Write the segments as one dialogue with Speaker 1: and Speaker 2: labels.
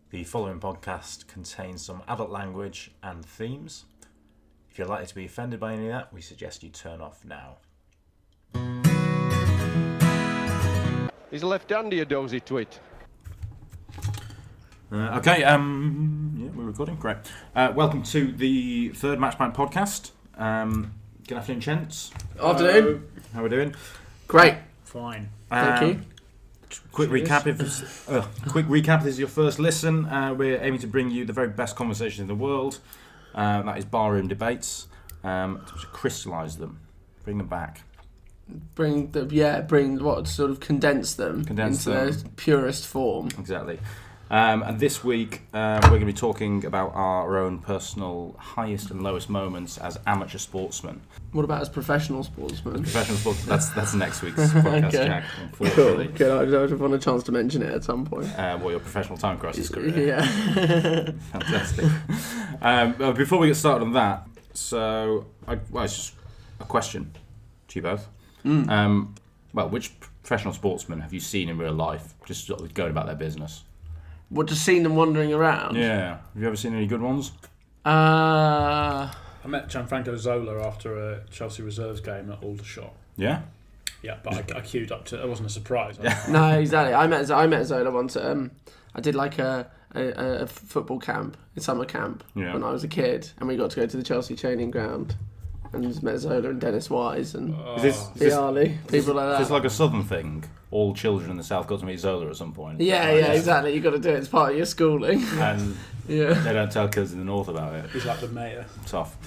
Speaker 1: The following podcast contains some adult language and themes. If you're likely to be offended by any of that, we suggest you turn off now.
Speaker 2: He's a left-hander, you dozy twit.
Speaker 1: Yeah, we're recording. Great. Welcome to the third MatchPint podcast. Good afternoon, gents.
Speaker 3: Afternoon.
Speaker 1: How are we doing?
Speaker 3: Great.
Speaker 4: Fine.
Speaker 3: Thank you.
Speaker 1: Quick recap. If this is your first listen, we're aiming to bring you the very best conversation in the world. That is barroom debates. To crystallise them, bring them back.
Speaker 3: Condense them into their purest form.
Speaker 1: Exactly. And this week we're going to be talking about our own personal highest and lowest moments as amateur sportsmen.
Speaker 3: What about as professional sportsmen?
Speaker 1: Professional sportsmen. That's next week's podcast,
Speaker 3: Okay.
Speaker 1: Jack. Unfortunately.
Speaker 3: Cool. Good. I just want a chance to mention it at some point.
Speaker 1: Your professional time crisis career.
Speaker 3: Yeah.
Speaker 1: Fantastic. Before we get started on that, so it's just a question to you both. Which professional sportsmen have you seen in real life, just sort of going about their business?
Speaker 3: What, just seen them wandering around?
Speaker 1: Yeah. Have you ever seen any good ones?
Speaker 4: I met Gianfranco Zola after a Chelsea reserves game at Aldershot.
Speaker 1: Yeah?
Speaker 4: Yeah, but I queued up to. It wasn't a surprise.
Speaker 3: No, exactly. I met Zola once. I did like a football camp, a summer camp, when I was a kid, and we got to go to the Chelsea training ground. And just met Zola and Dennis Wise and Bialy, people like that.
Speaker 1: It's like a southern thing. All children in the south got to meet Zola at some point.
Speaker 3: Yeah, exactly. You got to do it. It's part of your schooling.
Speaker 1: And they don't tell kids in the north about it.
Speaker 4: He's like the mayor.
Speaker 1: Tough.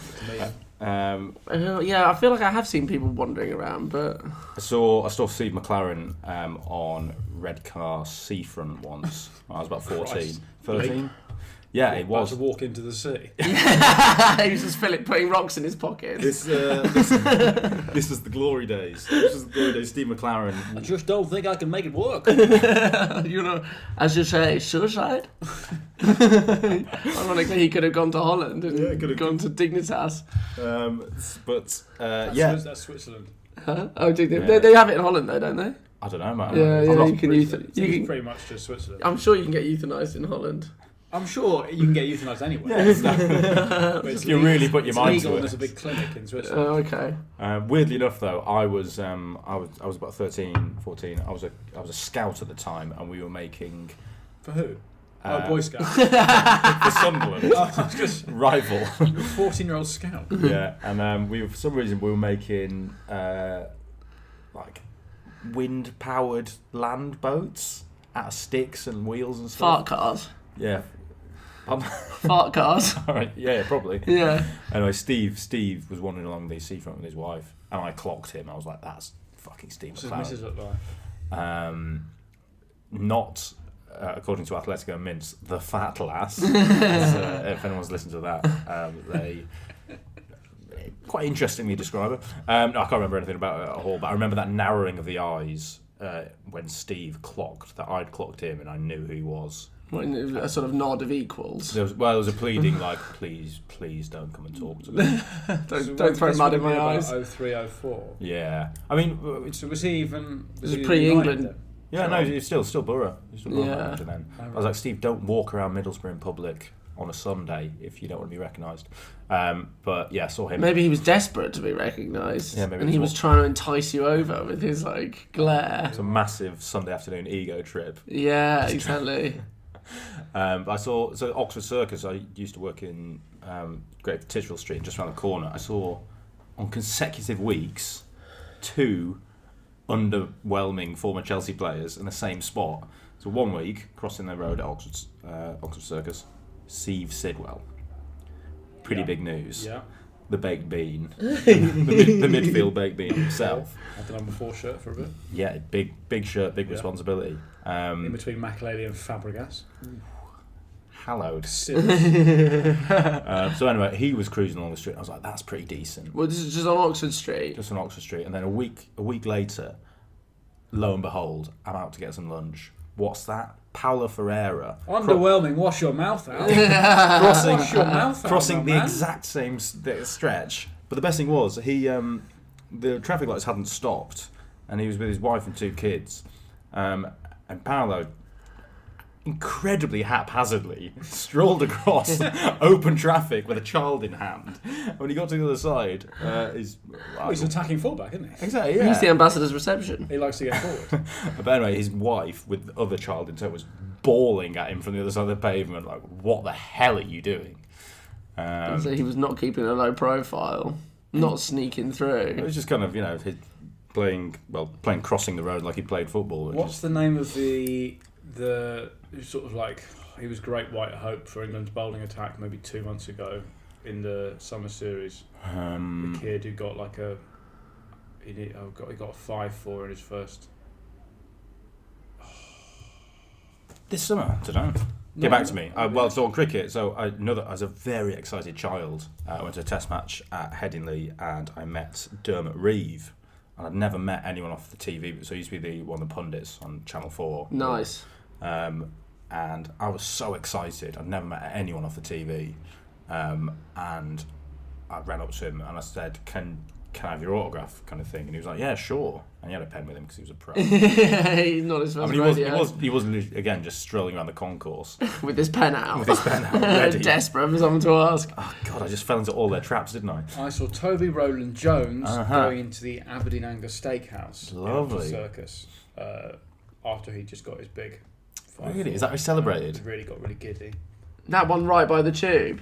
Speaker 3: I feel like I have seen people wandering around, but
Speaker 1: I saw Steve McLaren on Redcar Seafront once. When I was about 14,
Speaker 4: Christ.
Speaker 1: 13. Yeah, it was.
Speaker 4: To walk into the sea.
Speaker 3: he was just putting rocks in his pockets.
Speaker 1: This was the glory days. Steve McLaren.
Speaker 4: I just don't think I can make it work.
Speaker 3: As you say, suicide. Ironically, he could have gone to Holland and gone to Dignitas.
Speaker 4: That's Switzerland.
Speaker 3: Huh? Oh, they have it in Holland though, don't they?
Speaker 1: I don't know, man.
Speaker 3: You can
Speaker 4: It's pretty much just Switzerland.
Speaker 3: I'm sure you can get euthanized in Holland.
Speaker 4: I'm sure you can get euthanized anywhere.
Speaker 1: If you really put your mind to it.
Speaker 4: There's a big clinic in Switzerland.
Speaker 3: Oh, okay.
Speaker 1: Weirdly enough, though, I was about 13, 14. I was a scout at the time, and we were making.
Speaker 4: For who? Boy Scout.
Speaker 1: For Sunderland.
Speaker 4: Just
Speaker 1: rival.
Speaker 4: 14-year-old scout.
Speaker 1: Yeah, and for some reason we were making like wind-powered land boats out of sticks and wheels and stuff.
Speaker 3: Fart cars.
Speaker 1: Yeah.
Speaker 3: Fart cars.
Speaker 1: All right. Yeah, probably.
Speaker 3: Yeah.
Speaker 1: Anyway, Steve was wandering along the seafront with his wife, and I clocked him. I was like, "That's fucking Steve McLaren."
Speaker 4: What's his missus look like?
Speaker 1: Not according to Atletico Mints, the fat lass. If anyone's listened to that, they quite interestingly describe her. I can't remember anything about it at all, but I remember that narrowing of the eyes when Steve clocked that I'd clocked him, and I knew who he was.
Speaker 3: A sort of nod of equals.
Speaker 1: There was a pleading like, please don't come and talk to me.
Speaker 3: don't throw mud in my eyes.
Speaker 4: 03, 04.
Speaker 1: Yeah, I mean,
Speaker 4: so was he even?
Speaker 3: Was it pre-England?
Speaker 1: Yeah, no, he's still Borough. He's still Borough manager then.
Speaker 4: Oh, right.
Speaker 1: I was like, Steve, don't walk around Middlesbrough in public on a Sunday if you don't want to be recognised. But yeah, I saw him.
Speaker 3: Maybe he was desperate to be recognised, and he was trying to entice you over with his glare.
Speaker 1: It's a massive Sunday afternoon ego trip.
Speaker 3: Yeah, exactly.
Speaker 1: I saw Oxford Circus. I used to work in Great Titchfield Street, just around the corner. I saw on consecutive weeks 2 underwhelming former Chelsea players in the same spot. So one week, crossing the road at Oxford Circus, Steve Sidwell. Pretty big news.
Speaker 4: Yeah.
Speaker 1: The baked bean. the midfield baked bean himself.
Speaker 4: Had the number 4 shirt for a bit.
Speaker 1: Yeah, big shirt, big responsibility.
Speaker 4: In between Makelele and Fabregas.
Speaker 1: Hallowed.
Speaker 4: So
Speaker 1: anyway, he was cruising along the street. I was like, that's pretty decent.
Speaker 3: Well, this is just on Oxford Street.
Speaker 1: Just on Oxford Street. And then a week later, lo and behold, I'm out to get some lunch. What's that? Paulo Ferreira.
Speaker 4: Underwhelming. Wash your mouth out.
Speaker 1: Wash
Speaker 4: your mouth out.
Speaker 1: Crossing the exact same stretch. But the best thing was, the traffic lights hadn't stopped, and he was with his wife and 2 kids. And Paulo incredibly haphazardly strolled across open traffic with a child in hand. When he got to the other side, he's
Speaker 4: attacking fullback, isn't he?
Speaker 1: Exactly, yeah.
Speaker 3: He's the ambassador's reception.
Speaker 4: He likes to get forward.
Speaker 1: But anyway, his wife, with the other child in tow, was bawling at him from the other side of the pavement, like, what the hell are you doing?
Speaker 3: So he was not keeping a low profile, not sneaking through.
Speaker 1: It was just kind of, playing crossing the road like he played football.
Speaker 4: What's the name of the sort of like, he was great white hope for England's bowling attack maybe 2 months ago in the summer series. The kid who got like he got a 5-4 in his first.
Speaker 1: This summer, I don't know. Get back to me. It's on cricket. So as a very excited child, I went to a test match at Headingley and I met Dermot Reeve. And I'd never met anyone off the TV, so he used to be one of the pundits on Channel 4.
Speaker 3: Nice.
Speaker 1: And I was so excited. I'd never met anyone off the TV. And I ran up to him and I said, can I have your autograph, kind of thing? And he was like, yeah, sure. And he had a pen with him because he was a pro.
Speaker 3: He's not his first rodeo.
Speaker 1: He was again just strolling around the concourse
Speaker 3: with his pen out.
Speaker 1: Ready.
Speaker 3: Desperate for someone to ask.
Speaker 1: Oh God, I just fell into all their traps, didn't I?
Speaker 4: I saw Toby Rowland Jones going into the Aberdeen Angus Steakhouse.
Speaker 1: Lovely.
Speaker 4: Circus. After he just got his big.
Speaker 1: Really? Is that how he celebrated?
Speaker 4: He really got really giddy.
Speaker 3: That one right by the tube.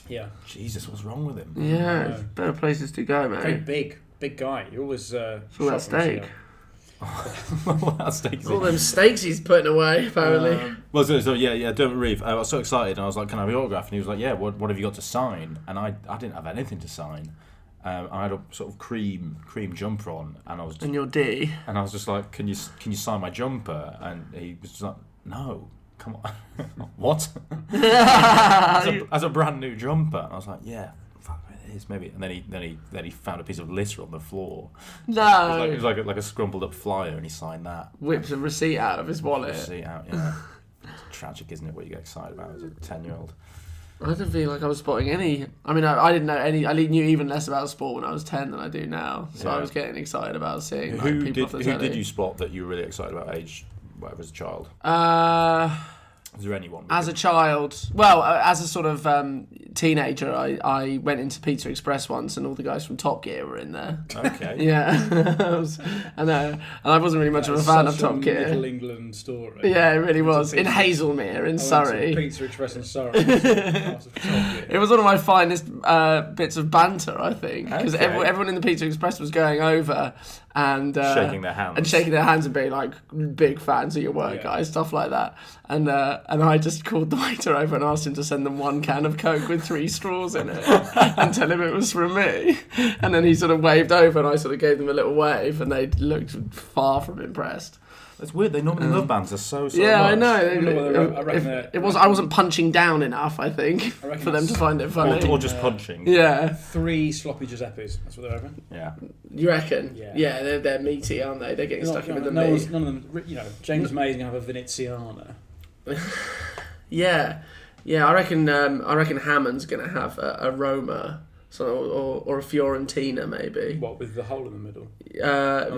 Speaker 4: Yeah.
Speaker 1: Jesus, what's wrong with him?
Speaker 3: Yeah, better places to go, mate.
Speaker 4: Very big guy. He always.
Speaker 3: All that steak.
Speaker 1: That steak.
Speaker 3: All them steaks he's putting away, apparently.
Speaker 1: Dermot Reeve. I was so excited, and I was like, "Can I have your autograph?" And he was like, "Yeah. What have you got to sign?" And I didn't have anything to sign. I had a sort of cream jumper on, and I was.
Speaker 3: And your D.
Speaker 1: And I was just like, "Can you sign my jumper?" And he was just like, "No." Come on. What? as a brand new jumper. And I was like, yeah, fuck it is, maybe. And then he found a piece of litter on the floor.
Speaker 3: No.
Speaker 1: It was like a scrumpled up flyer, and he signed that.
Speaker 3: Whips a receipt out of his wallet.
Speaker 1: Yeah. It's tragic, isn't it, what you get excited about as a 10-year-old?
Speaker 3: I don't feel like I was spotting any. I mean, I didn't know any. I knew even less about sport when I was 10 than I do now. So I was getting excited about seeing people off the telly.
Speaker 1: Who did you spot that you were really excited about whatever, as a child? Is there anyone?
Speaker 3: As a child, as a sort of teenager, I went into Pizza Express once, and all the guys from Top Gear were in there.
Speaker 1: Okay.
Speaker 3: Yeah, and I wasn't really much of a fan of Top Gear.
Speaker 4: Little England story.
Speaker 3: Yeah, it really was. In Hazelmere, in Surrey.
Speaker 4: Pizza Express in Surrey.
Speaker 3: It was one of my finest bits of banter, I think, because everyone in the Pizza Express was going over and
Speaker 1: shaking their hands
Speaker 3: and being like big fans of your work, guys, stuff like that. And I just called the waiter over and asked him to send them 1 can of Coke with 3 straws in it and tell him it was from me. And then he sort of waved over and I sort of gave them a little wave and they looked far from impressed.
Speaker 1: That's weird. They normally love banter so much.
Speaker 3: I know.
Speaker 4: I
Speaker 3: wasn't punching down enough, I think, for them to find it funny.
Speaker 1: Or just punching.
Speaker 3: Yeah.
Speaker 4: 3 sloppy Giuseppes. That's what they're having.
Speaker 1: Yeah.
Speaker 3: You reckon?
Speaker 4: Yeah.
Speaker 3: They're meaty, aren't they? They're getting stuck in with the
Speaker 4: meat. None of them. James May's gonna have a Veneziana.
Speaker 3: Yeah. I reckon Hammond's gonna have a Roma. Or a Fiorentina, maybe.
Speaker 4: What, with the hole in the middle?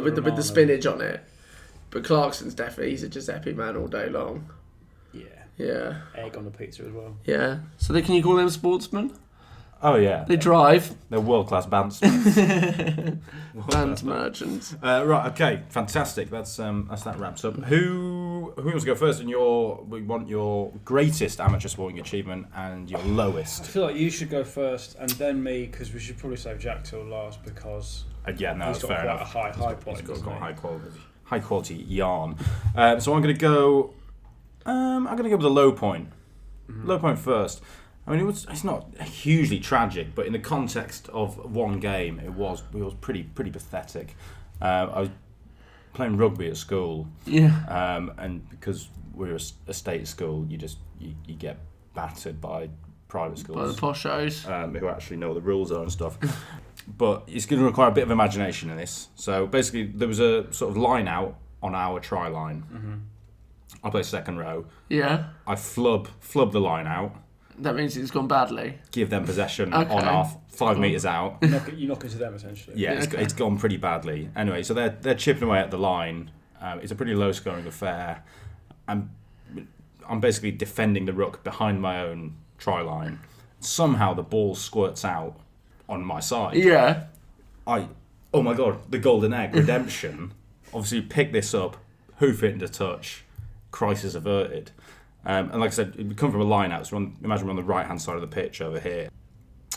Speaker 3: With the spinach on it. But Clarkson's he's a Giuseppe man all day long. Yeah.
Speaker 4: Egg on the pizza as well.
Speaker 3: Yeah. So can you call them sportsmen?
Speaker 1: Oh yeah.
Speaker 3: They drive.
Speaker 1: They're world-class bandsmiths.
Speaker 3: Band merchants.
Speaker 1: Right. Okay. Fantastic. That's that wraps up. Who wants to go first? And we want your greatest amateur sporting achievement and your lowest.
Speaker 4: I feel like you should go first and then me, because we should probably save Jack till last because
Speaker 1: he's got
Speaker 4: fair enough. Quite a high point.
Speaker 1: He's got quite high quality yarn. So I'm going to go. I'm going to go with a low point. Mm-hmm. Low point first. I mean, it's not hugely tragic, but in the context of one game, it was pretty pathetic. I was playing rugby at school, and because we're a state school, you get battered by private schools,
Speaker 3: by the poshos,
Speaker 1: who actually know what the rules are and stuff. But it's going to require a bit of imagination in this. So basically, there was a sort of line out on our try line. Mm-hmm. I play second row.
Speaker 3: Yeah.
Speaker 1: I flub the line out.
Speaker 3: That means it's gone badly.
Speaker 1: Give them possession on our 5 metres out.
Speaker 4: You knock into them, essentially.
Speaker 1: Yeah, it's gone pretty badly. Anyway, so they're chipping away at the line. It's a pretty low-scoring affair. And I'm basically defending the ruck behind my own try line. Somehow the ball squirts out on my side.
Speaker 3: Yeah.
Speaker 1: Oh my god, the golden egg, redemption. Obviously, pick this up, hoof it into touch, crisis averted. And like I said, we come from a line out, so imagine we're on the right-hand side of the pitch over here.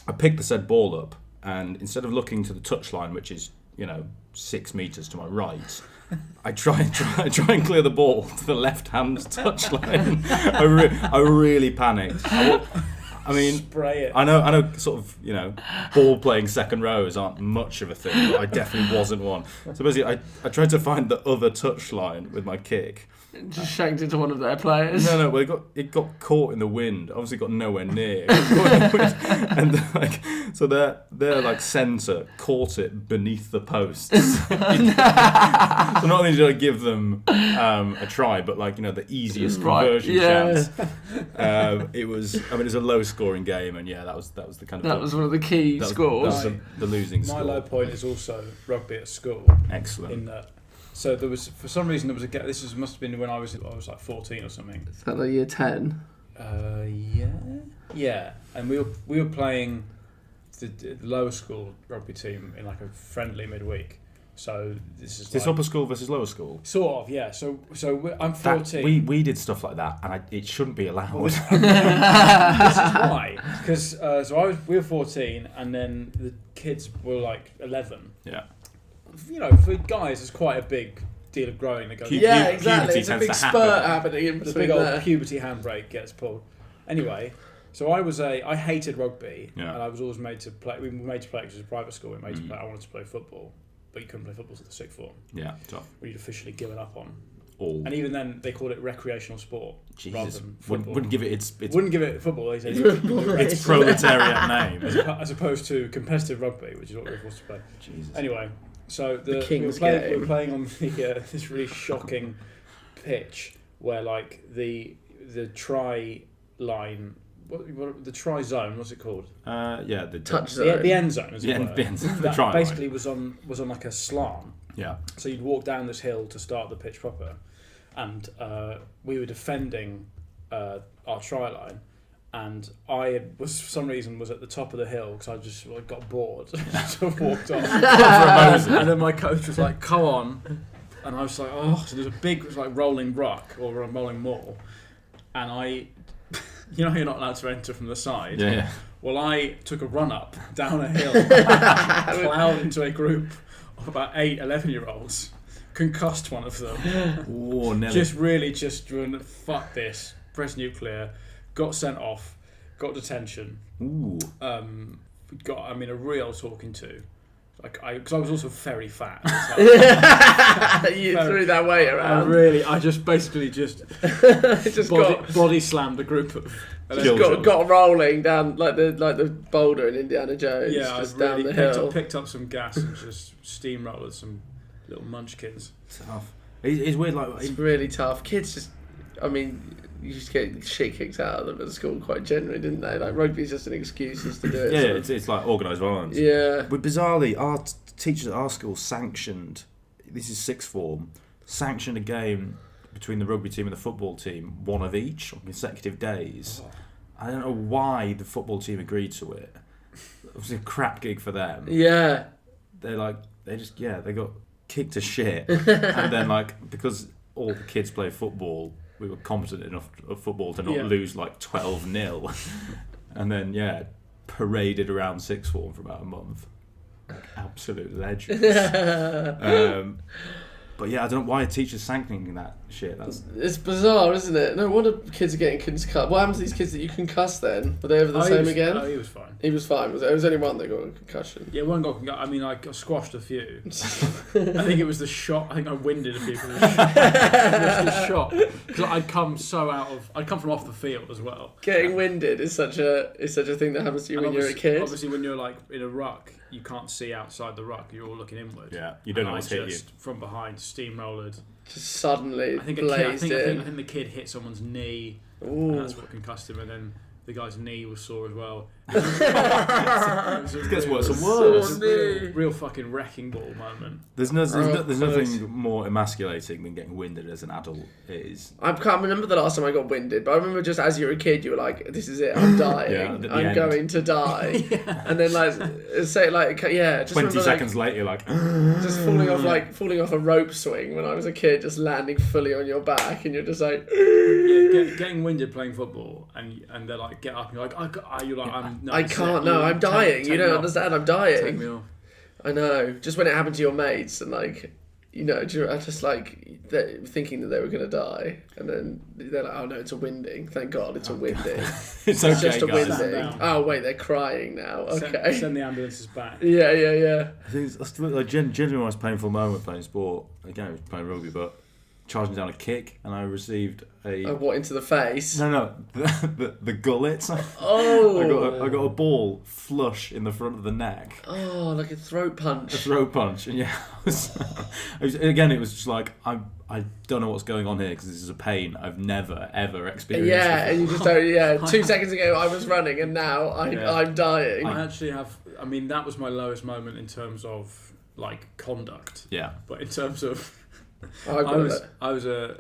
Speaker 1: I picked the said ball up, and instead of looking to the touchline, which is, 6 metres to my right, I try and clear the ball to the left-hand touchline. I really panicked. I mean,
Speaker 4: spray it.
Speaker 1: I know, sort of, ball playing second rows aren't much of a thing, but I definitely wasn't one. So basically, I tried to find the other touchline with my kick.
Speaker 3: Just shanked into one of their players.
Speaker 1: No, well, it got caught in the wind. Obviously, got nowhere near. And so their centre caught it beneath the posts. So not only did I give them a try, but the easiest conversion chance. It was a low scoring game, and that was the kind of
Speaker 3: that was one of the key scores.
Speaker 1: That was the losing score.
Speaker 4: My low point is also rugby at school.
Speaker 1: Excellent.
Speaker 4: In that. So there was, for some reason, must have been when I was like 14 or something.
Speaker 3: Is that like year 10?
Speaker 4: Yeah. And we were playing the lower school rugby team in like a friendly midweek. So this is
Speaker 1: upper school versus lower school.
Speaker 4: Sort of, yeah. So I'm 14.
Speaker 1: We did stuff like that, and it shouldn't be allowed.
Speaker 4: Well, this is why, because we were 14, and then the kids were like 11.
Speaker 1: Yeah.
Speaker 3: For
Speaker 4: guys, it's quite a big deal of growing. They go,
Speaker 3: exactly. It's a big spurt happening in between.
Speaker 4: The big old puberty handbrake gets pulled. Anyway, so I hated rugby, and I was always made to play. We were made to play because it was a private school. We were made to play. I wanted to play football, but you couldn't play football until the sixth form.
Speaker 1: Yeah, tough.
Speaker 4: We'd officially given up on.
Speaker 1: All.
Speaker 4: And even then, they called it recreational sport rather than football.
Speaker 1: Wouldn't give it
Speaker 4: wouldn't give it football. They said
Speaker 1: its proletariat name,
Speaker 4: as opposed to competitive rugby, which is what we were forced to play.
Speaker 1: Jesus.
Speaker 4: Anyway. So we were playing on this really shocking pitch where the try line, what the try zone, what's it called?
Speaker 1: The
Speaker 3: touch zone,
Speaker 4: the end zone, as it were.
Speaker 1: The end zone.
Speaker 4: That
Speaker 1: try
Speaker 4: basically
Speaker 1: line.
Speaker 4: was on like a slant.
Speaker 1: Yeah.
Speaker 4: So you'd walk down this hill to start the pitch proper, and we were defending our try line. And I for some reason was at the top of the hill because I just got bored, so walked off. And then my coach was like, "Come on," and I was like, "Oh!" So there's a big rolling ruck or a rolling mall, and I, you're not allowed to enter from the side.
Speaker 1: Yeah.
Speaker 4: Well, I took a run up down a hill, plowed into a group of about 8 11-year-olds, concussed one of them.
Speaker 1: Oh, never.
Speaker 4: Just run, fuck this, press nuclear. Got sent off, got detention.
Speaker 1: Ooh.
Speaker 4: Got a real talking to, because I was also very fat.
Speaker 3: You threw that weight around.
Speaker 4: I just basically just body slammed a group of.
Speaker 3: Got rolling down like the boulder in Indiana Jones.
Speaker 4: Yeah,
Speaker 3: just
Speaker 4: I
Speaker 3: down the hill.
Speaker 4: Picked up some gas and just steamrolled some little munchkins.
Speaker 1: Tough. It's weird.
Speaker 3: It's really tough. Kids just, you just get shit kicked out of them at school quite generally, didn't they? Like rugby's just an excuse to do it.
Speaker 1: Yeah, it's like organised violence.
Speaker 3: Yeah.
Speaker 1: But bizarrely, our teachers at our school sanctioned, this is sixth form, sanctioned a game between the rugby team and the football team, one of each on consecutive days. Oh. I don't know why the football team agreed to it. It was a crap gig for them.
Speaker 3: Yeah.
Speaker 1: They got kicked to shit. And then because all the kids play football, we were competent enough of football to not lose 12-0, and then paraded around sixth form for about a month. Absolute legends. But I don't know why a teacher's sanctioning that shit.
Speaker 3: It's bizarre, isn't it? No wonder kids are getting concussed. What happened to these kids that you concussed then? Were they ever the same again?
Speaker 4: Oh, he was fine.
Speaker 3: He was fine. It was only one that got a concussion.
Speaker 4: Yeah, one got concussion. I squashed a few. I think it was the shot. I think I winded a few. It was the shot because I'd come from off the field as well.
Speaker 3: Getting winded is such a thing that happens to you when you're a kid.
Speaker 4: Obviously, when you're in a ruck, you can't see outside the ruck. You're all looking inward.
Speaker 1: Yeah, you don't know what's hit you.
Speaker 4: From behind, steamrolled.
Speaker 3: Just suddenly
Speaker 4: I think
Speaker 3: blazed in.
Speaker 4: I think the kid hit someone's knee.
Speaker 3: Ooh.
Speaker 4: And that's what concussed him. And then the guy's knee was sore as well.
Speaker 1: It gets worse and worse.
Speaker 4: It was a real fucking wrecking ball moment.
Speaker 1: There's nothing more emasculating than getting winded as an adult. It is.
Speaker 3: I can't remember the last time I got winded, but I remember just as you were a kid, you were like, "This is it. I'm dying. I'm going to die." And then just
Speaker 1: 20 seconds later, you're like,
Speaker 3: just falling off a rope swing when I was a kid, just landing fully on your back, and you're just like,
Speaker 4: getting winded playing football, and they're like, "Get up," and you're like,
Speaker 3: I can't. No, I'm dying. You don't understand. I'm dying.
Speaker 4: Take me off.
Speaker 3: I know. Just when it happened to your mates, and like, I just like thinking that they were gonna die, and then they're like, "Oh no, it's a winding. Thank God, it's a winding.
Speaker 1: it's okay,
Speaker 3: just a
Speaker 1: guys.
Speaker 3: winding. Oh wait, they're crying now. Okay,
Speaker 4: Send the ambulances back."
Speaker 3: Yeah.
Speaker 1: I think it's like genuinely the most painful moment playing sport. Again, I was playing rugby, but charging down a kick, and I received
Speaker 3: what, into the face?
Speaker 1: No, the gullet.
Speaker 3: Oh,
Speaker 1: I got a ball flush in the front of the neck.
Speaker 3: Oh, like a throat punch.
Speaker 1: And yeah, it was just like I don't know what's going on here because this is a pain I've never ever experienced.
Speaker 3: Yeah,
Speaker 1: before.
Speaker 3: and you just don't. Yeah, 2 seconds ago I was running, and now I'm dying.
Speaker 4: I actually have. I mean, that was my lowest moment in terms of like conduct.
Speaker 1: Yeah,
Speaker 4: but in terms of. I was a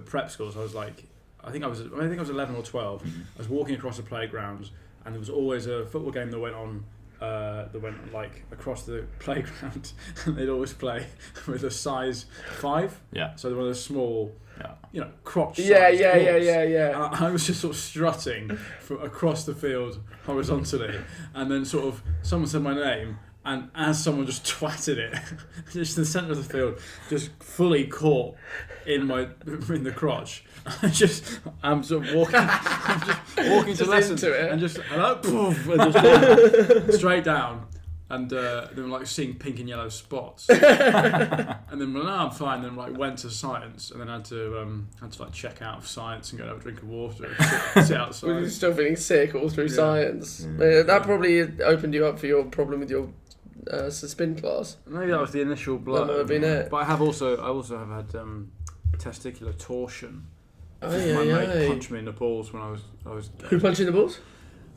Speaker 4: prep school, so I was like, I think I was 11 or 12.
Speaker 1: Mm-hmm.
Speaker 4: I was walking across the playground, and there was always a football game that went on, like across the playground, and they'd always play with a size 5.
Speaker 1: Yeah.
Speaker 4: So they were small, crotch.
Speaker 3: Yeah.
Speaker 4: And I was just sort of strutting across the field horizontally, and then sort of someone said my name. And as someone just twatted it, just in the centre of the field, just fully caught in the crotch. I'm sort of walking to lessons and just straight down, and then like seeing pink and yellow spots, and then no, I'm fine. Then like went to science, and then had to like check out of science and go have a drink of water, and sit outside.
Speaker 3: Were you still feeling sick all through science? That probably opened you up for your problem with your spin class.
Speaker 4: Maybe that was the initial blow.
Speaker 3: That might have been it.
Speaker 4: But I also have had testicular torsion.
Speaker 3: My
Speaker 4: mate punched me in the balls when I was.
Speaker 3: Who punched you in the balls?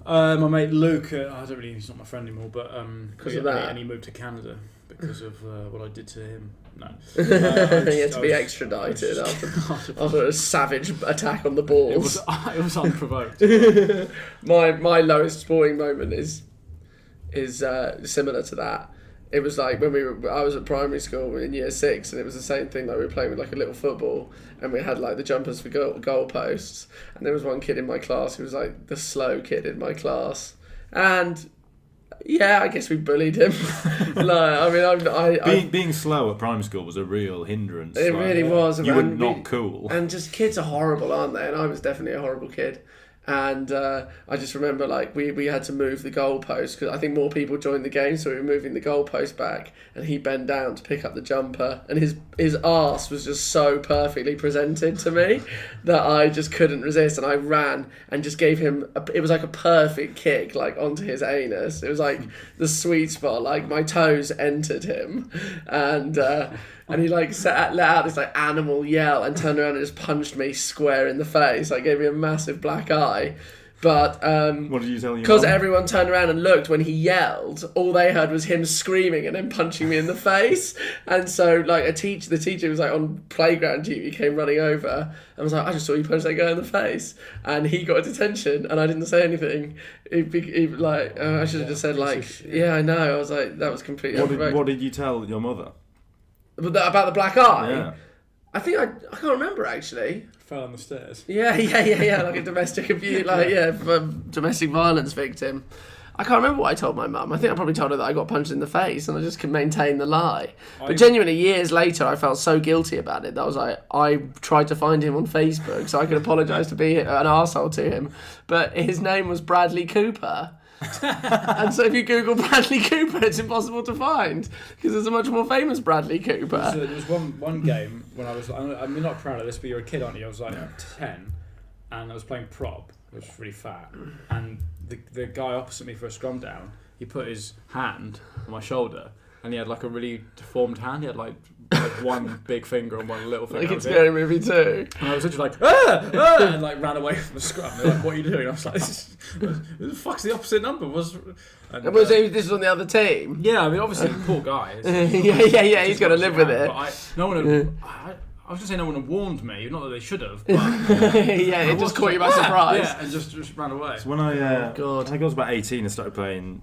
Speaker 4: My mate Luke. He's not my friend anymore, but
Speaker 3: because of that,
Speaker 4: and he moved to Canada because of what I did to him. No,
Speaker 3: he had to be extradited after a savage attack on the balls.
Speaker 4: It was unprovoked.
Speaker 3: My lowest sporting moment is similar to that. It was like when I was at primary school in year 6, and it was the same thing. Like we were playing with like a little football, and we had like the jumpers for goal posts. And there was one kid in my class who was like the slow kid in my class, and yeah, I guess we bullied him.
Speaker 1: Being slow at primary school was a real hindrance.
Speaker 3: It really was.
Speaker 1: You were not cool.
Speaker 3: And just kids are horrible, aren't they? And I was definitely a horrible kid. And I just remember like we had to move the goalpost because I think more people joined the game, so we were moving the goalpost back, and he bent down to pick up the jumper, and his arse was just so perfectly presented to me that I just couldn't resist, and I ran and just gave him it was like a perfect kick like onto his anus. It was like the sweet spot, like my toes entered him, and he like let out this like animal yell and turned around and just punched me square in the face. Like gave me a massive black eye. But
Speaker 1: what did you tell your
Speaker 3: because
Speaker 1: mum?
Speaker 3: everyone turned around and looked when he yelled, all they heard was him screaming and then punching me in the face. And so like the teacher was like on playground duty, came running over and was like, I just saw you punch that guy in the face, and he got a detention and I didn't say anything. I should have just said like, yeah, I know. I was like, that was completely unprovoked.
Speaker 1: What did you tell your mother?
Speaker 3: About the black eye?
Speaker 1: Yeah.
Speaker 3: I think I can't remember actually.
Speaker 4: Fell on the stairs.
Speaker 3: Yeah, like a domestic abuse, domestic violence victim. I can't remember what I told my mum. I think I probably told her that I got punched in the face, and I just could maintain the lie. But genuinely, years later, I felt so guilty about it that I was like, I tried to find him on Facebook so I could apologise to be an arsehole to him. But his name was Bradley Cooper. And so if you Google Bradley Cooper, it's impossible to find because there's a much more famous Bradley Cooper.
Speaker 4: There was one game when I was, I'm not proud of this, but you're a kid, aren't you? I was like 10 and I was playing prop. I was really fat, and the guy opposite me for a scrum down, he put his hand on my shoulder and he had like a really deformed hand. He had like one big finger and one little finger.
Speaker 3: Like in Scary Movie 2.
Speaker 4: And I was literally like, ah! And like ran away from the scrum. They're like, what are you doing? I was like, this the fuck's the opposite number? This
Speaker 3: was on the other team?
Speaker 4: Yeah, I mean, obviously, poor guy.
Speaker 3: yeah, he's got to live with it.
Speaker 4: I was going to say no one had warned me, not that they should have. But,
Speaker 3: yeah, it just caught you by surprise.
Speaker 4: Yeah, and just ran away.
Speaker 1: So when I was about 18, I started playing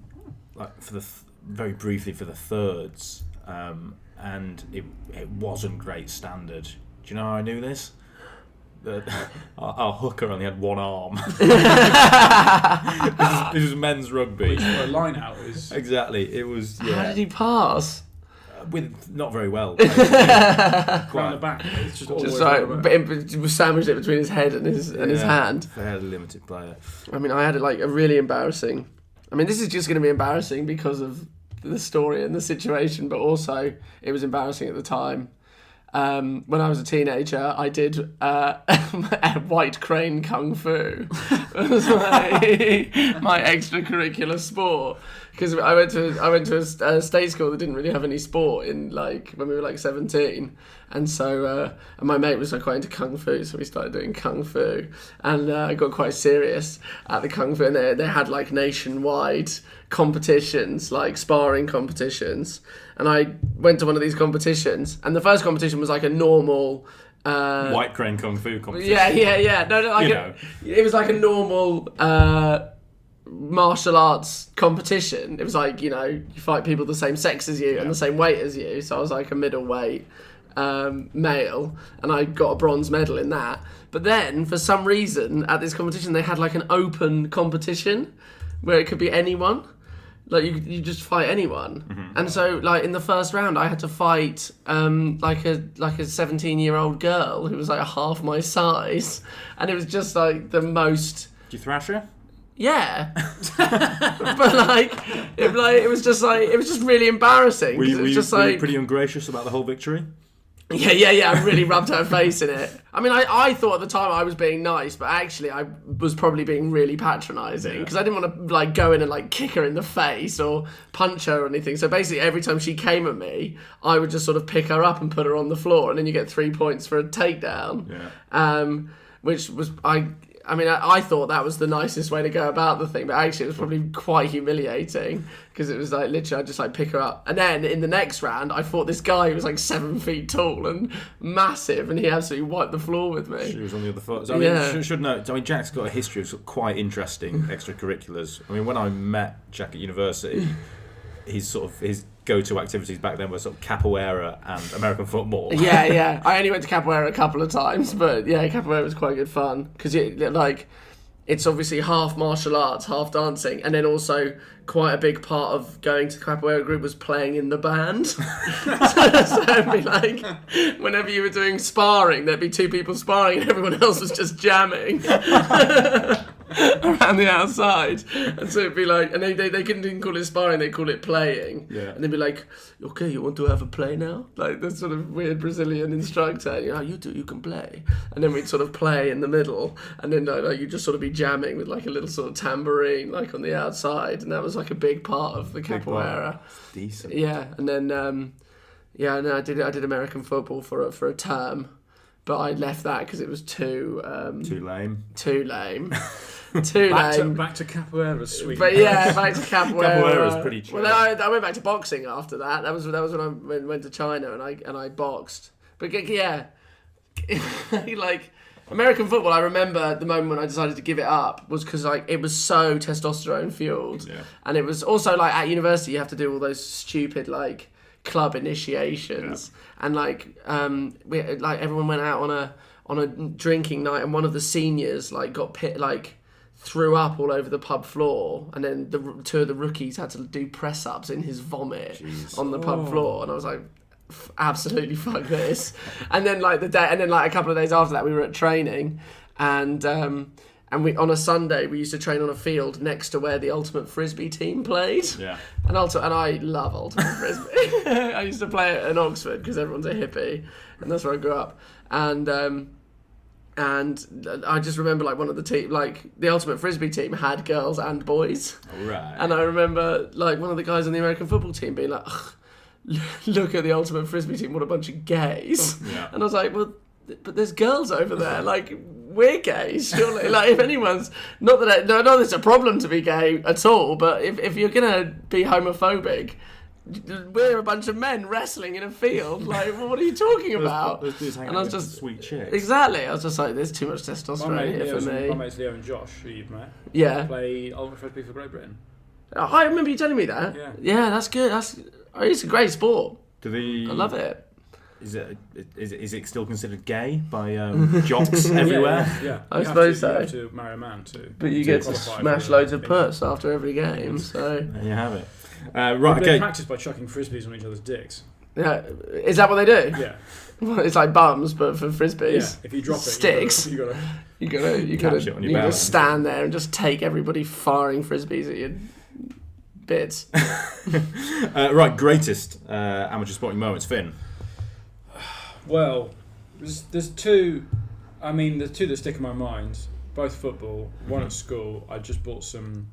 Speaker 1: like for very briefly for the thirds, and it wasn't great standard. Do you know how I knew this? Our hooker only had one arm. This was men's rugby.
Speaker 4: A line out is
Speaker 1: exactly. It was. Yeah.
Speaker 3: How did he pass?
Speaker 1: With not very well.
Speaker 4: Round the back. It's just
Speaker 3: like sandwiched it between his head and his hand.
Speaker 1: Fairly limited player.
Speaker 3: I mean, I had like a really embarrassing. I mean, this is just going to be embarrassing because of the story and the situation, but also it was embarrassing at the time. When I was a teenager, I did white crane kung fu. It was my extracurricular sport. Because I went to a state school that didn't really have any sport in when we were 17, and so and my mate was quite into kung fu, so we started doing kung fu, and I got quite serious at the kung fu, and they had nationwide competitions, sparring competitions, and I went to one of these competitions, and the first competition was a normal.
Speaker 1: White crane kung fu competition.
Speaker 3: Yeah. No, it was a normal. Martial arts competition. It was you fight people the same sex as you and the same weight as you, so I was a middleweight male, and I got a bronze medal in that. But then for some reason at this competition they had an open competition where it could be anyone, you just fight anyone. Mm-hmm. And so in the first round I had to fight a 17-year-old girl who was half my size, and it was just the most.
Speaker 1: Did you thrash her?
Speaker 3: Yeah, but it was just really embarrassing.
Speaker 1: Were you pretty ungracious about the whole victory?
Speaker 3: Yeah. I really rubbed her face in it. I mean, I thought at the time I was being nice, but actually I was probably being really patronising because I didn't want to go in and kick her in the face or punch her or anything. So basically, every time she came at me, I would just sort of pick her up and put her on the floor, and then you get 3 points for a takedown. Yeah. Which was I thought that was the nicest way to go about the thing, but actually it was probably quite humiliating because it was literally I just pick her up, and then in the next round I fought this guy who was 7 feet tall and massive, and he absolutely wiped the floor with me.
Speaker 1: She was on the other foot. So, should note. Jack's got a history of quite interesting extracurriculars. When I met Jack at university, his go-to activities back then were sort of capoeira and American football.
Speaker 3: Yeah. I only went to capoeira a couple of times, but yeah, capoeira was quite good fun because it's obviously half martial arts, half dancing, and then also quite a big part of going to the capoeira group was playing in the band. So it'd be whenever you were doing sparring, there'd be 2 people sparring and everyone else was just jamming around the outside. And so it'd be and they couldn't even call it sparring, they'd call it playing. Yeah. And they'd be okay, you want to have a play now? This sort of weird Brazilian instructor, you can play. And then we'd sort of play in the middle, and then you'd just sort of be jamming with a little sort of tambourine on the outside, and that was a big part of the capoeira.
Speaker 1: Decent.
Speaker 3: Yeah, and then I did American football for a term, but I left that because it was too lame.
Speaker 4: Back to capoeira, sweet.
Speaker 3: But yeah, back to capoeira.
Speaker 1: Capoeira's pretty chill.
Speaker 3: Well, I went back to boxing after that. That was when I went to China and I boxed. But yeah, American football, I remember the moment when I decided to give it up was because it was so testosterone fueled, and it was also at university you have to do all those stupid club initiations, and we everyone went out on a drinking night, and one of the seniors got threw up all over the pub floor, and then 2 of the rookies had to do press ups in his vomit on the pub floor, and I was absolutely fuck this. And then a couple of days after that we were at training, and we on a Sunday we used to train on a field next to where the ultimate frisbee team played. Yeah. And I love ultimate frisbee. I used to play it in Oxford because everyone's a hippie, and that's where I grew up. And I just remember one of the team, the ultimate frisbee team had girls and boys.
Speaker 1: Right.
Speaker 3: And I remember one of the guys on the American football team being ugh, look at the ultimate frisbee team, what a bunch of gays.
Speaker 1: Yeah.
Speaker 3: And I was like, well, but there's girls over there. Like, we're gays, surely. Like, if anyone's... Not that it's a problem to be gay at all, but if you're going to be homophobic... We're a bunch of men wrestling in a field. Like, well, what are you talking about?
Speaker 1: Those dudes hanging out with sweet chicks.
Speaker 3: Exactly. I was just like, there's too much testosterone here for me.
Speaker 4: My mates Leo and Josh, who you've met, play ultimate frisbee for Great Britain.
Speaker 3: Oh, I remember you telling me that. Yeah, that's good. It's a great sport. I love it.
Speaker 1: Is it still considered gay by jocks everywhere?
Speaker 4: Yeah.
Speaker 3: I suppose so.
Speaker 4: You have to marry a man too.
Speaker 3: But you get to smash loads of puts after every game. So
Speaker 1: there you have it.
Speaker 4: Right, they practice by chucking frisbees on each other's dicks.
Speaker 3: Yeah, is that what they do?
Speaker 4: Yeah.
Speaker 3: Well, it's like bums, but for frisbees.
Speaker 4: Yeah. If you drop it,
Speaker 3: sticks.
Speaker 4: You
Speaker 3: gotta stand there and just take everybody firing frisbees at your bits.
Speaker 1: Right, greatest amateur sporting moments, Finn.
Speaker 4: Well, there's two. I mean, there's two that stick in my mind. Both football. One at school. I just bought some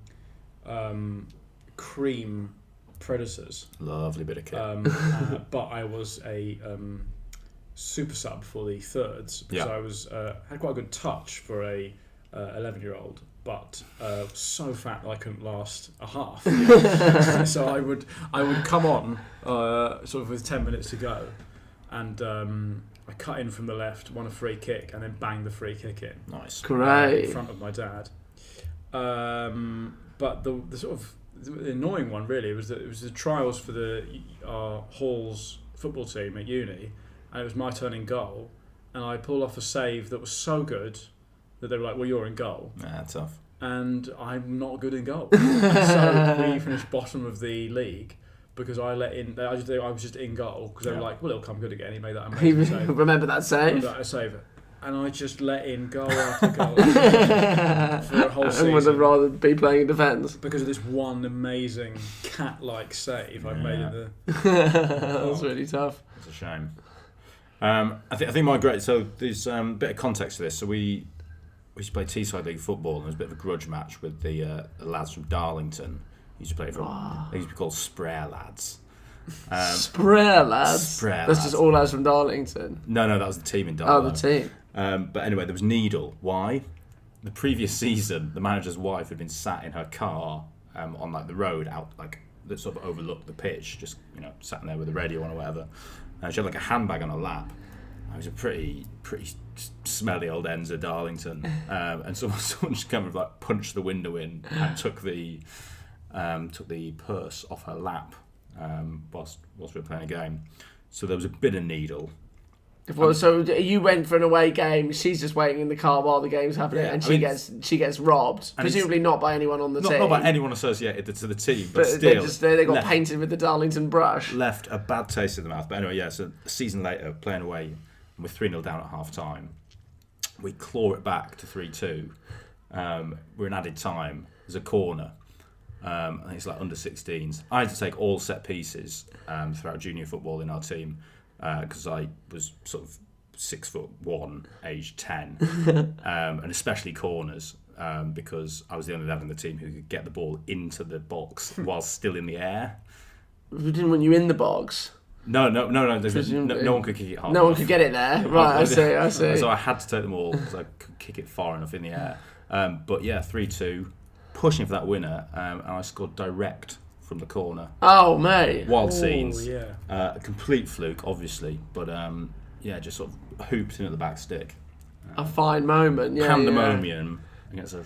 Speaker 4: cream Predators.
Speaker 1: Lovely bit of kit.
Speaker 4: But I was a super sub for the thirds because I was had quite a good touch for a 11-year-old, but so fat that I couldn't last a half. So I would come on sort of with 10 minutes to go, and I cut in from the left, won a free kick, and then banged the free kick in.
Speaker 1: Nice.
Speaker 3: Great.
Speaker 4: In front of my dad. But the sort of the annoying one really was that it was the trials for our Hall's football team at uni, and it was my turn in goal, and I pulled off a save that was so good that they were like, well, you're in goal.
Speaker 1: Tough.
Speaker 4: And I'm not good in goal. So we finished bottom of the league because I let in. I was just in goal because they were like, well, it'll come good again. He made that amazing save.
Speaker 3: Remember that save?
Speaker 4: That save. And I just let in goal after goal for a whole season.
Speaker 3: And would have rather be playing in defence.
Speaker 4: Because of this one amazing cat-like save I made in the...
Speaker 3: That's really tough.
Speaker 1: It's a shame. I think my great... So there's a bit of context to this. So we used to play Teesside League football, and there was a bit of a grudge match with the lads from Darlington. Used to play from... They used to be called Sprayer lads.
Speaker 3: Sprayer lads?
Speaker 1: Sprayer
Speaker 3: That's
Speaker 1: lads.
Speaker 3: just all lads from Darlington?
Speaker 1: No, that was the team in Darlington.
Speaker 3: Oh, the team.
Speaker 1: But anyway, there was Needle. Why? The previous season, the manager's wife had been sat in her car on like the road out, like that sort of overlooked the pitch, just sat in there with the radio on or whatever. She had like a handbag on her lap. It was a pretty smelly old ends of Darlington, and someone just kind of like punched the window in and took the purse off her lap whilst we were playing a game. So there was a bit of Needle.
Speaker 3: Well, so you went for an away game. She's just waiting in the car while the game's happening, and she gets robbed. Presumably not by anyone on the team.
Speaker 1: Not by anyone associated to the team, but still
Speaker 3: they got painted with the Darlington brush.
Speaker 1: Left a bad taste in the mouth. But anyway, yeah. So a season later, playing away, and we're 3-0 down at half time. We claw it back to 3-2. We're in added time. There's a corner. I think it's like under 16s. I had to take all set pieces throughout junior football in our team. Because I was sort of 6'1", aged 10, and especially corners, because I was the only lad in the team who could get the ball into the box while still in the air.
Speaker 3: We didn't want you in the box.
Speaker 1: No. No one could kick it hard.
Speaker 3: No one could get it there. Right, I see.
Speaker 1: So I had to take them all because I could kick it far enough in the air. But yeah, 3-2, pushing for that winner, and I scored direct from the corner.
Speaker 3: Oh, mate.
Speaker 1: Wild scenes.
Speaker 4: Yeah.
Speaker 1: A complete fluke, obviously, but just sort of hooped in at the back stick.
Speaker 3: A fine moment, yeah.
Speaker 1: Pandemonium against a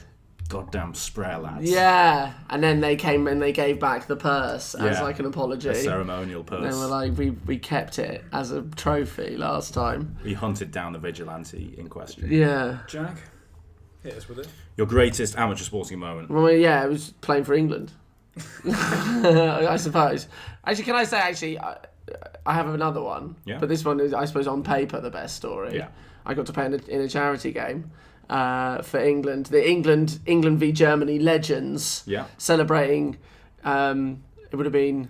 Speaker 1: goddamn Sprayer lads.
Speaker 3: Yeah, and then they came and they gave back the purse as like an apology.
Speaker 1: A ceremonial purse.
Speaker 3: And they were like, we kept it as a trophy last time.
Speaker 1: We hunted down the vigilante in question.
Speaker 3: Yeah.
Speaker 4: Jack, hit us with it.
Speaker 1: Your greatest amateur sporting moment?
Speaker 3: Well, yeah, it was playing for England. I suppose. Actually, can I say, I have another one.
Speaker 1: Yeah.
Speaker 3: But this one is, I suppose, on paper, the best story.
Speaker 1: Yeah.
Speaker 3: I got to play in a charity game for England. The England v Germany Legends.
Speaker 1: Yeah.
Speaker 3: Celebrating, it would have been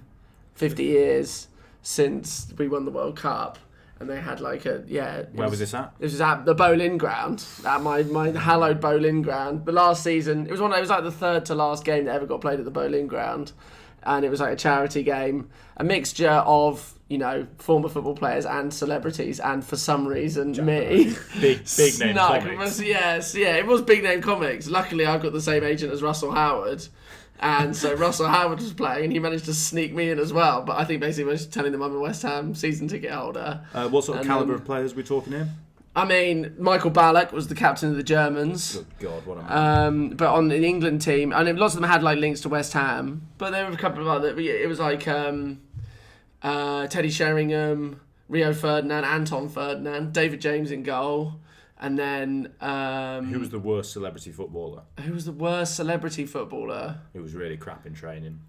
Speaker 3: 50 years since we won the World Cup. And they had like Where
Speaker 1: was this at?
Speaker 3: This was at the Boleyn Ground, at my hallowed Boleyn Ground. The last season, it was like the third to last game that ever got played at the Boleyn Ground. and it was like a charity game, a mixture of former football players and celebrities, and for some reason me.
Speaker 1: Big name comics.
Speaker 3: It was big name comics. Luckily, I've got the same agent as Russell Howard. And so Russell Howard was playing, and he managed to sneak me in as well. But I think basically I was telling them I'm a West Ham season ticket holder.
Speaker 1: What sort of calibre of players are we talking here?
Speaker 3: I mean, Michael Ballack was the captain of the Germans.
Speaker 1: Good God, what a man.
Speaker 3: But on the England team, I mean, lots of them had like links to West Ham. But there were a couple of other. It was like Teddy Sheringham, Rio Ferdinand, Anton Ferdinand, David James in goal. And then...
Speaker 1: who was the worst celebrity footballer?
Speaker 3: Who was the worst celebrity footballer?
Speaker 1: Who was really crap in training?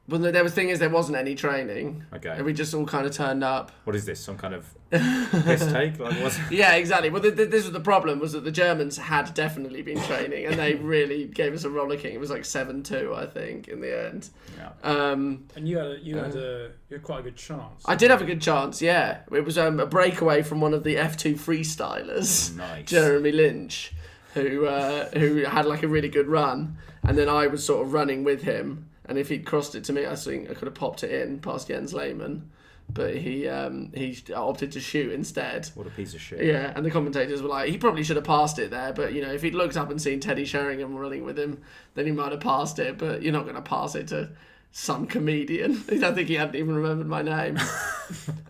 Speaker 3: Well, the thing is, there wasn't any training.
Speaker 1: Okay.
Speaker 3: And we just all kind of turned up.
Speaker 1: What is this? Some kind of piss take? Like, what?
Speaker 3: Yeah, exactly. Well, this was the problem, was that the Germans had definitely been training, and they really gave us a rollicking. It was like 7-2, I think, in the end.
Speaker 1: Yeah.
Speaker 3: And
Speaker 4: you had quite a good chance.
Speaker 3: I did have a good chance, yeah. It was a breakaway from one of the F2 freestylers,
Speaker 1: nice.
Speaker 3: Jeremy Lynch, who had like a really good run, and then I was sort of running with him. And if he'd crossed it to me, I think I could have popped it in past Jens Lehmann. But he opted to shoot instead.
Speaker 1: What a piece of shit.
Speaker 3: Yeah, and the commentators were like, he probably should have passed it there. But, if he'd looked up and seen Teddy Sheringham running with him, then he might have passed it. But you're not going to pass it to some comedian. I don't think he hadn't even remembered my name.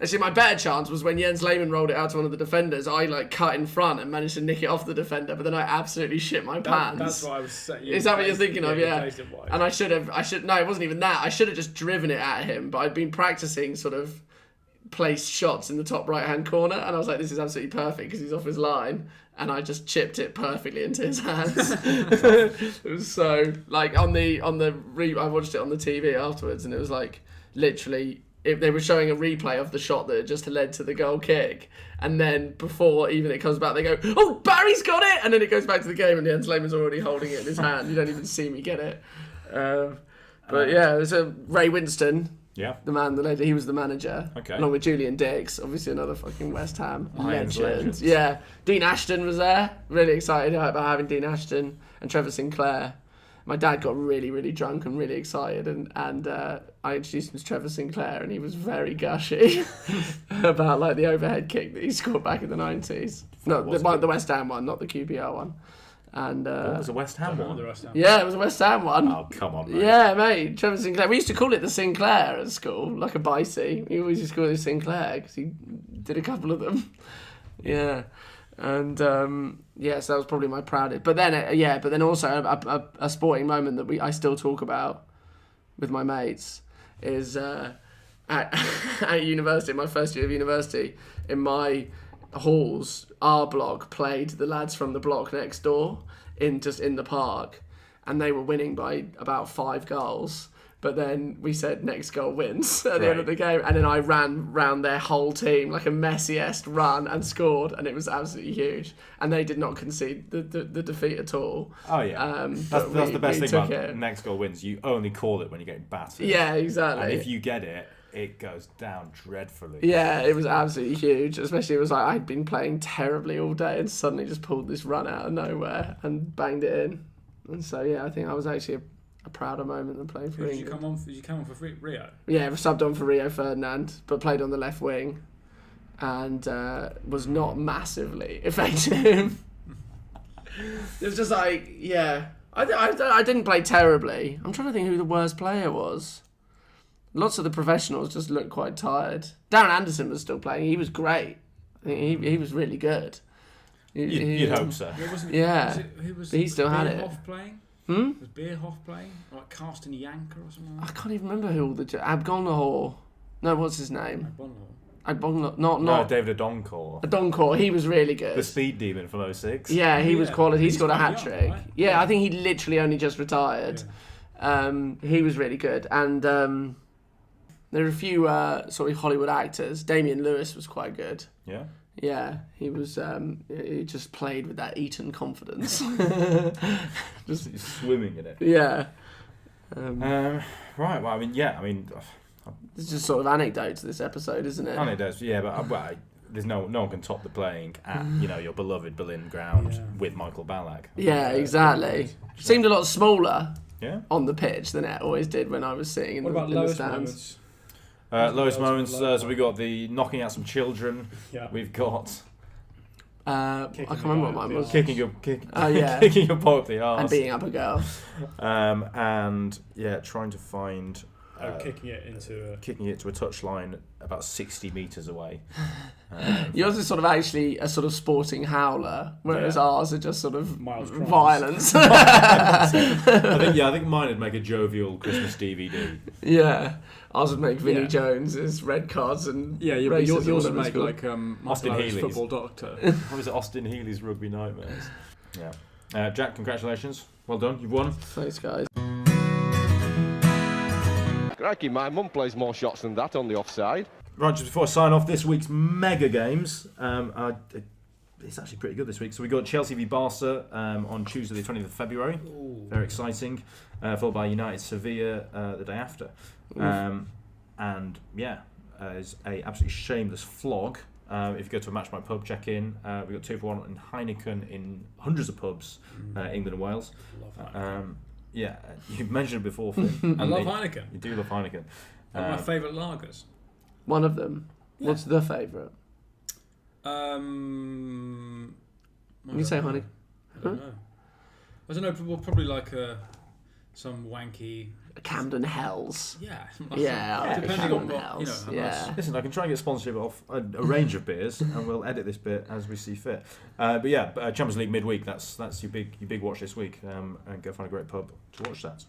Speaker 3: Actually, my better chance was when Jens Lehmann rolled it out to one of the defenders. I cut in front and managed to nick it off the defender, but then I absolutely shit my pants.
Speaker 4: That's what I was saying.
Speaker 3: Is that what you're thinking of? Yeah. And no, it wasn't even that. I should have just driven it at him, but I'd been practicing sort of placed shots in the top right-hand corner, and I was like, this is absolutely perfect because he's off his line. And I just chipped it perfectly into his hands. It was so like I watched it on the TV afterwards, and it was like literally if they were showing a replay of the shot that had just led to the goal kick, and then before even it comes back, they go, "Oh, Barry's got it!" And then it goes back to the game, and Jens Lehmann's already holding it in his hand. You don't even see me get it. But yeah, there's a Ray Winston.
Speaker 1: Yeah.
Speaker 3: The lady, he was the manager.
Speaker 1: Okay.
Speaker 3: Along with Julian Dix, obviously another fucking West Ham legend.
Speaker 1: Legends.
Speaker 3: Yeah. Dean Ashton was there. Really excited about having Dean Ashton and Trevor Sinclair. My dad got really, really drunk and really excited, and I introduced him to Trevor Sinclair, and he was very gushy about like the overhead kick that he scored back in the 90s. No, the West Ham one, not the QPR one. And
Speaker 1: what was the West Ham one?
Speaker 3: Yeah, it was a West Ham one.
Speaker 1: Oh, come on, mate.
Speaker 3: Yeah, mate. Trevor Sinclair. We used to call it the Sinclair at school, like a bitey. We always used to call it Sinclair because he did a couple of them. Yeah. And, so that was probably my proudest. But then, also a sporting moment that I still talk about with my mates is at university, my first year of university, in my halls, our block played the lads from the block next door in the park, and they were winning by about 5 goals. But then we said next goal wins at the end of the game, and then I ran round their whole team like a Messi-esque run and scored, and it was absolutely huge. And they did not concede the defeat at all.
Speaker 1: Oh yeah, that's the best thing about next goal wins. You only call it when you're getting battered.
Speaker 3: Yeah, exactly.
Speaker 1: And if you get it, it goes down dreadfully.
Speaker 3: Yeah, it was absolutely huge. Especially it was like I'd been playing terribly all day and suddenly just pulled this run out of nowhere and banged it in. And so yeah, I think I was actually a prouder moment than playing for England.
Speaker 4: Did you come on for Rio?
Speaker 3: Yeah, I subbed on for Rio Ferdinand, but played on the left wing, and was not massively effective. It was just like, yeah, I didn't play terribly. I'm trying to think who the worst player was. Lots of the professionals just looked quite tired. Darren Anderson was still playing. He was great. I think he was really good.
Speaker 1: You'd hope so.
Speaker 3: Yeah, but he still had it.
Speaker 4: Bierhoff playing? Was Bierhoff playing? Like Carsten Janker or something like that?
Speaker 3: I can't even remember who all the... Abgonahor. No, what's his name?
Speaker 4: Agbonlahor.
Speaker 3: Not
Speaker 1: David Adonkor.
Speaker 3: Adonkor, he was really good.
Speaker 1: The speed demon from 06.
Speaker 3: Yeah, he was quality. He scored a
Speaker 4: quite
Speaker 3: hat-trick.
Speaker 4: young, right?
Speaker 3: Yeah, I think he literally only just retired.
Speaker 4: Yeah.
Speaker 3: He was really good. And there are a few sort of Hollywood actors. Damian Lewis was quite good.
Speaker 1: Yeah?
Speaker 3: Yeah, he was. He just played with that Eton confidence.
Speaker 1: Just swimming in it.
Speaker 3: Yeah.
Speaker 1: Right. Well, I mean,
Speaker 3: it's just sort of anecdotes this episode, isn't it?
Speaker 1: Anecdotes. Yeah, but there's no one can top the playing at your beloved Berlin ground with Michael Ballack.
Speaker 3: Yeah, exactly. Seemed a lot smaller. on the pitch than it always did when I was sitting in,
Speaker 4: What
Speaker 3: the,
Speaker 4: about
Speaker 3: in the
Speaker 4: lowest
Speaker 3: stands.
Speaker 4: moments?
Speaker 1: Lowest moments.
Speaker 4: Lowest
Speaker 1: So we got the knocking out some children.
Speaker 4: Yeah.
Speaker 1: We've got
Speaker 3: I can't remember what mine was.
Speaker 1: kicking your
Speaker 3: yeah.
Speaker 1: ball up the arse.
Speaker 3: And beating up a girl.
Speaker 1: And trying to find
Speaker 4: kicking it
Speaker 1: to a touchline about 60 metres away.
Speaker 3: Yours is sort of actually a sort of sporting howler, whereas ours are just sort of violence.
Speaker 1: I think mine would make a jovial Christmas DVD.
Speaker 3: Yeah, ours would make Vinnie Jones's red cards and
Speaker 4: but yours would make like
Speaker 1: Austin Healy's
Speaker 4: football doctor.
Speaker 1: What was it? Austin Healy's Rugby Nightmares. Yeah. Jack, congratulations. Well done. You've won.
Speaker 3: Thanks, guys.
Speaker 2: Crikey, my mum plays more shots than that on the offside.
Speaker 1: Right, just before I sign off, this week's mega games. It's actually pretty good this week. So we got Chelsea v Barca on Tuesday, the 20th of February. Ooh. Very exciting. Followed by United Sevilla the day after. It's a absolutely shameless flog. If you go to a MatchPint pub, check in. We got 2 for 1 in Heineken in hundreds of pubs, England and Wales.
Speaker 4: Love Heineken.
Speaker 1: You've mentioned it before, Finn.
Speaker 4: I love Heineken.
Speaker 1: You do love Heineken.
Speaker 4: One of my favourite lagers.
Speaker 3: One of them. Yeah. What's the favourite?
Speaker 4: When
Speaker 3: you say Heineken?
Speaker 4: I don't know. I don't know. Well, probably like some wanky
Speaker 3: Camden Hells.
Speaker 4: Yeah.
Speaker 3: Depending
Speaker 4: on what,
Speaker 1: Listen, I can try and get sponsorship off a range of beers, and we'll edit this bit as we see fit. Champions League midweek. That's your big watch this week, and go find a great pub to watch that.